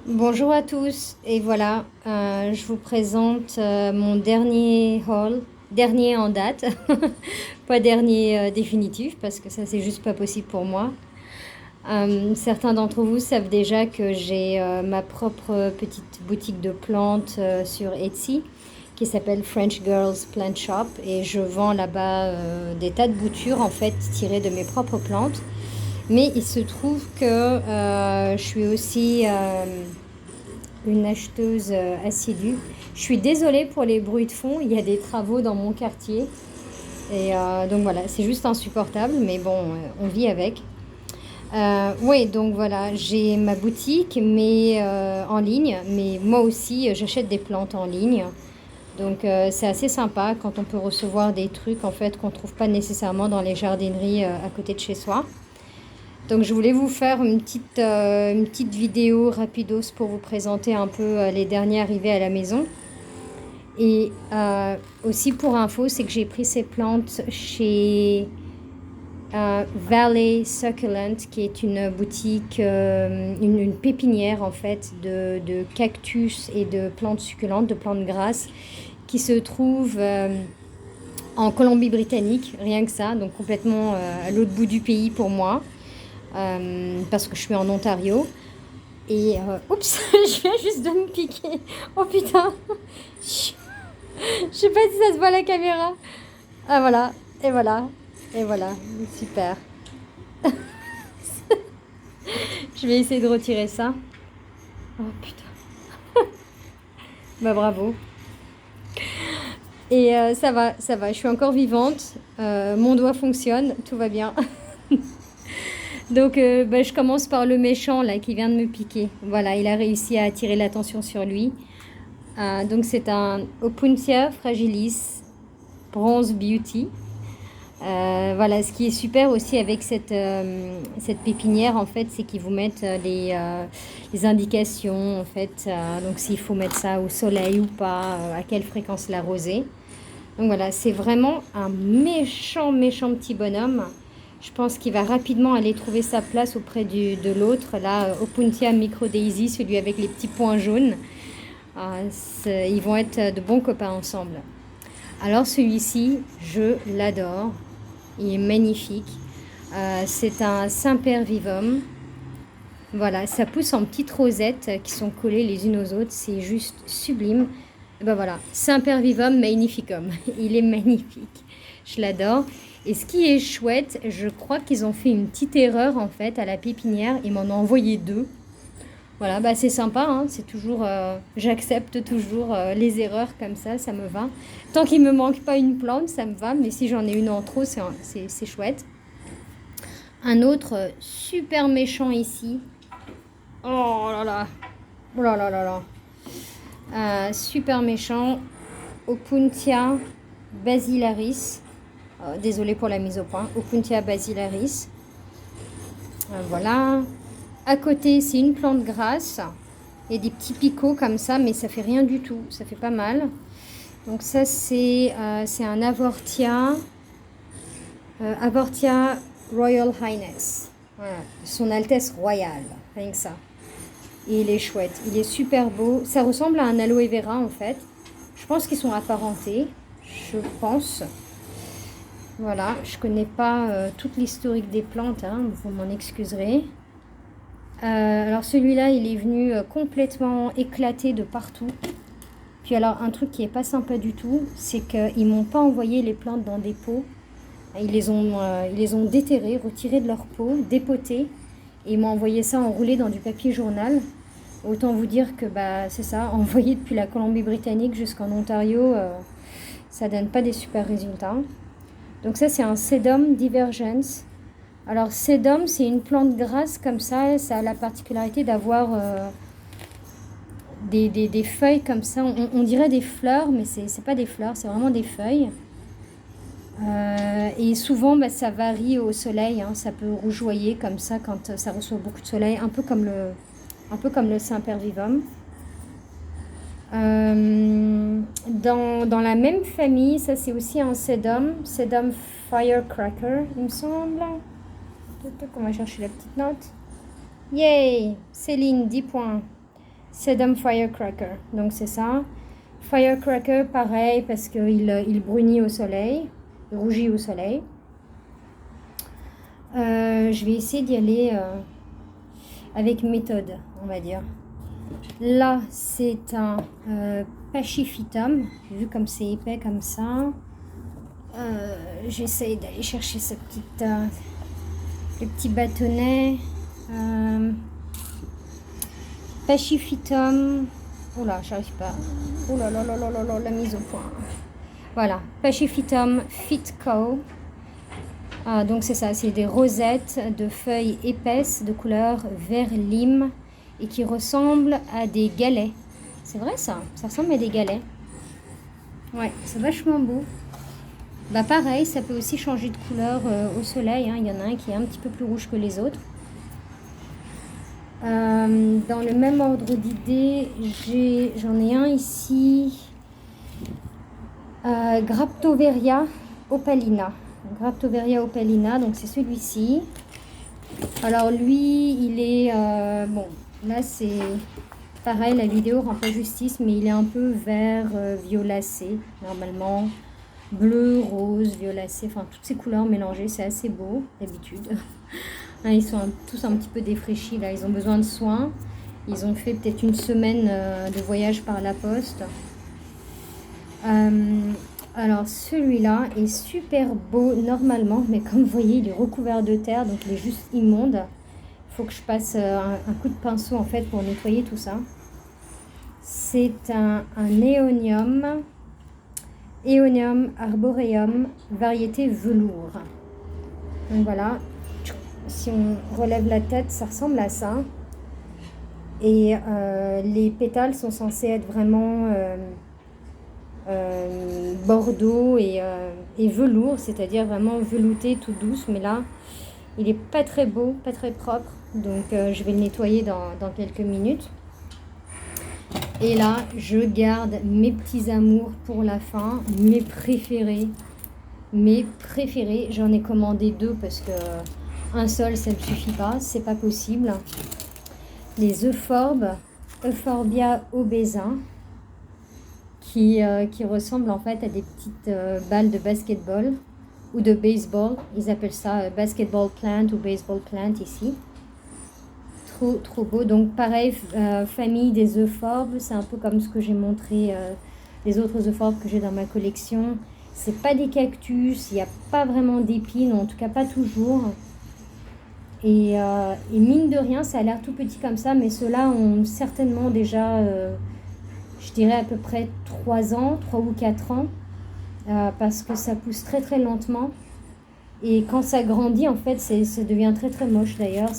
Bonjour à tous et voilà, je vous présente mon dernier haul, dernier en date, pas dernier définitif parce que ça c'est juste pas possible pour moi. Certains d'entre vous savent déjà que j'ai ma propre petite boutique de plantes sur Etsy qui s'appelle French Girls Plant Shop et je vends là-bas des tas de boutures en fait tirées de mes propres plantes. Mais il se trouve que je suis aussi une acheteuse assidue. Je suis désolée pour les bruits de fond, il y a des travaux dans mon quartier. Et donc voilà, c'est juste insupportable, mais bon, on vit avec. Oui, donc voilà, j'ai ma boutique, mais en ligne, mais moi aussi, j'achète des plantes en ligne. Donc c'est assez sympa quand on peut recevoir des trucs en fait qu'on ne trouve pas nécessairement dans les jardineries à côté de chez soi. Donc je voulais vous faire une petite vidéo rapidos pour vous présenter un peu les derniers arrivés à la maison. Et aussi pour info, c'est que j'ai pris ces plantes chez Valley Succulent, qui est une boutique, une pépinière en fait de cactus et de plantes succulentes, de plantes grasses, qui se trouve en Colombie-Britannique, rien que ça, donc complètement à l'autre bout du pays pour moi. Parce que je suis en Ontario. Et oups, je viens juste de me piquer. Oh putain, je sais pas si ça se voit à la caméra. Ah voilà, et voilà, et voilà, super. Je vais essayer de retirer ça. Oh putain, bah bravo. Et ça va, je suis encore vivante. Mon doigt fonctionne, tout va bien. Donc bah, je commence par le méchant là qui vient de me piquer. Voilà, il a réussi à attirer l'attention sur lui. Donc c'est un Opuntia fragilis Bronze Beauty. Voilà, ce qui est super aussi avec cette pépinière, en fait, c'est qu'ils vous mettent les indications, en fait. Donc s'il faut mettre ça au soleil ou pas, à quelle fréquence l'arroser. Donc voilà, c'est vraiment un méchant, méchant petit bonhomme. Je pense qu'il va rapidement aller trouver sa place auprès de l'autre, là, Opuntia Micro Daisy, celui avec les petits points jaunes. Ils vont être de bons copains ensemble. Alors celui-ci, je l'adore. Il est magnifique. C'est un Sempervivum. Voilà, ça pousse en petites rosettes qui sont collées les unes aux autres. C'est juste sublime. Et ben voilà, Sempervivum magnificum. Il est magnifique. Je l'adore. Et ce qui est chouette, je crois qu'ils ont fait une petite erreur en fait à la pépinière. Ils m'en ont envoyé deux. Voilà, bah c'est sympa, hein, c'est toujours, j'accepte toujours les erreurs comme ça me va. Tant qu'il me manque pas une plante, ça me va, mais si j'en ai une en trop, c'est chouette. Un autre super méchant ici. Oh là là, oh là là là là. Super méchant, Opuntia basilaris. Désolée pour la mise au point. Opuntia basilaris. Voilà. À côté, c'est une plante grasse. Il y a des petits picots comme ça, mais ça fait rien du tout. Ça fait pas mal. Donc ça, c'est un Avortia. Avortia Royal Highness. Voilà. Son Altesse Royale. Rien que ça. Et il est chouette. Il est super beau. Ça ressemble à un aloe vera en fait. Je pense qu'ils sont apparentés. Je pense. Voilà. Je connais pas toute l'historique des plantes. Hein, vous m'en excuserez. Alors celui-là, il est venu complètement éclaté de partout. Puis alors un truc qui est pas sympa du tout, c'est qu'ils m'ont pas envoyé les plantes dans des pots. Ils les ont déterrées, retirées de leur pot, dépotées. Et ils m'ont envoyé ça enroulé dans du papier journal. Autant vous dire que bah, c'est ça, envoyé depuis la Colombie-Britannique jusqu'en Ontario, ça donne pas des super résultats. Donc ça, c'est un Sedum Divergence. Alors Sedum, c'est une plante grasse comme ça a la particularité d'avoir des feuilles comme ça. On dirait des fleurs, mais c'est pas des fleurs, c'est vraiment des feuilles. Et souvent, bah, ça varie au soleil, hein. Ça peut rougeoyer comme ça quand ça reçoit beaucoup de soleil, un peu comme le Sempervivum. Dans la même famille, ça c'est aussi un Sedum Firecracker, il me semble. On va chercher la petite note. Yay! Céline, 10 points. Sedum Firecracker. Donc c'est ça. Firecracker, pareil, parce qu'il brunit au soleil, il rougit au soleil. Je vais essayer d'y aller avec méthode, on va dire. Là, c'est un Pachyphytum. Vu comme c'est épais comme ça, j'essaye d'aller chercher ce petit bâtonnet. Pachyphytum. Oh là, j'arrive pas. Oh là là là là là là, la mise au point. Voilà, Pachyphytum Fitco. Donc c'est ça, c'est des rosettes de feuilles épaisses de couleur vert lime et qui ressemblent à des galets. C'est vrai ça ressemble à des galets. Ouais, c'est vachement beau. Bah pareil, ça peut aussi changer de couleur au soleil, hein. Il y en a un qui est un petit peu plus rouge que les autres. Dans le même ordre d'idée, j'en ai un ici, Graptoveria opalina. Graptoveria opalina, donc c'est celui-ci. Alors lui, il est, bon, là c'est pareil, la vidéo rend pas justice, mais il est un peu vert violacé, normalement. Bleu, rose, violacé, enfin toutes ces couleurs mélangées, c'est assez beau d'habitude. Ils sont tous un petit peu défraîchis là, ils ont besoin de soins. Ils ont fait peut-être une semaine de voyage par la poste. Alors celui-là est super beau normalement, mais comme vous voyez, il est recouvert de terre, donc il est juste immonde. Il faut que je passe un coup de pinceau en fait pour nettoyer tout ça. C'est un Aeonium arboreum, variété velours. Donc voilà, si on relève la tête, ça ressemble à ça. Et les pétales sont censés être vraiment bordeaux et velours, c'est-à-dire vraiment velouté, tout douce. Mais là, il est pas très beau, pas très propre. Donc je vais le nettoyer dans quelques minutes. Et là, je garde mes petits amours pour la fin, mes préférés. J'en ai commandé 2 parce que un seul, ça ne suffit pas, c'est pas possible. Les euphorbes, Euphorbia obesa, qui ressemblent en fait à des petites balles de basketball ou de baseball. Ils appellent ça basketball plant ou baseball plant ici. Trop beau. Donc pareil, famille des euphorbes, c'est un peu comme ce que j'ai montré, les autres euphorbes que j'ai dans ma collection. C'est pas des cactus, il n'y a pas vraiment d'épines, en tout cas pas toujours. Et mine de rien, ça a l'air tout petit comme ça, mais ceux-là ont certainement déjà, je dirais à peu près 3 ans, 3 ou 4 ans, parce que ça pousse très très lentement. Et quand ça grandit, en fait, ça devient très très moche d'ailleurs.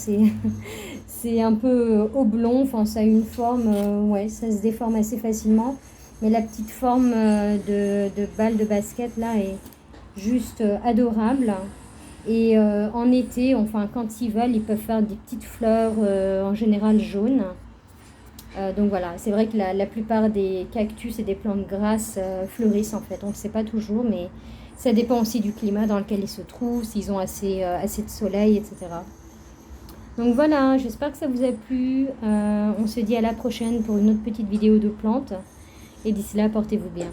C'est un peu oblong, enfin ça a une forme, ouais, ça se déforme assez facilement. Mais la petite forme de balle de basket là est juste adorable. Et en été, enfin quand ils veulent, ils peuvent faire des petites fleurs en général jaunes. Donc voilà, c'est vrai que la plupart des cactus et des plantes grasses fleurissent en fait. On ne sait pas toujours, mais ça dépend aussi du climat dans lequel ils se trouvent, s'ils ont assez de soleil, etc. Donc voilà, j'espère que ça vous a plu. On se dit à la prochaine pour une autre petite vidéo de plantes. Et d'ici là, portez-vous bien.